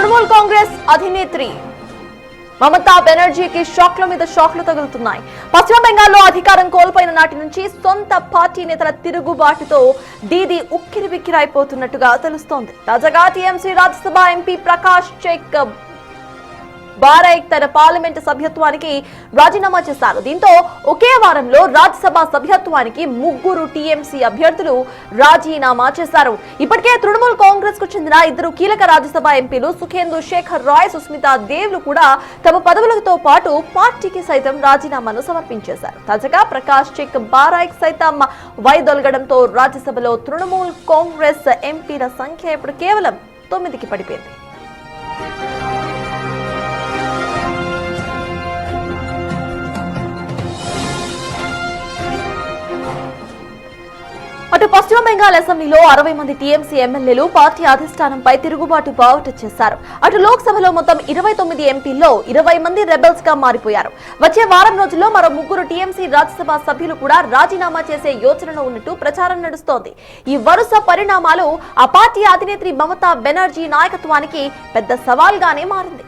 తృణమూల్ కాంగ్రెస్ అధినేత్రి మమతా బెనర్జీకి షాక్ల మీద షాక్లు తగులుతున్నాయి. పశ్చిమ బెంగాల్లో అధికారం కోల్పోయిన నాటి నుంచి సొంత పార్టీ నేతల తిరుగుబాటుతో దీది ఉక్కిరిబిక్కిరైపోతున్నట్టుగా తెలుస్తోంది. తాజాగా టీఎంసీ రాజ్యసభ ఎంపీ ప్రకాష్ చెక్ బారైక్ తన పార్లమెంటు సభ్యత్వానికి రాజీనామా చేశారు. దీంతో ఒకే వారంలో రాజ్యసభ సభ్యత్వానికి 3 టీఎంసీ అభ్యర్థులు రాజీనామా చేశారు. ఇప్పటికే తృణమూల్ కాంగ్రెస్ కు చెందిన 2 కీలక రాజ్యసభ ఎంపీలు సుఖేందు శేఖర్ రాయ్, సుస్మితా దేవ్లు కూడా తమ పదవులతో పాటు పార్టీకి సైతం రాజీనామాను సమర్పించేశారు. తాజాగా ప్రకాష్ చెక్ బారైక్ సైతం వైదొలగడంతో రాజ్యసభలో తృణమూల్ కాంగ్రెస్ ఎంపీల సంఖ్య ఇప్పుడు కేవలం 9కి పడిపోయింది. అటు పశ్చిమ బెంగాల్ అసెంబ్లీలో 60 మంది టీఎంసీ ఎమ్మెల్యేలు పార్టీ అధిష్టానంపై తిరుగుబాటు బావుట చేశారు. అటు లోక్సభలో మొత్తం 29 ఎంపీల్లో 20 మంది రెబెల్స్ గా మారిపోయారు. వచ్చే వారం రోజుల్లో మరో 3 టీఎంసీ రాజ్యసభ సభ్యులు కూడా రాజీనామా చేసే యోచనలో ఉన్నట్టు ప్రచారం నడుస్తోంది. ఈ వరుస పరిణామాలు ఆ పార్టీ అధినేత్రి మమతా బెనర్జీ నాయకత్వానికి పెద్ద సవాల్గానే మారింది.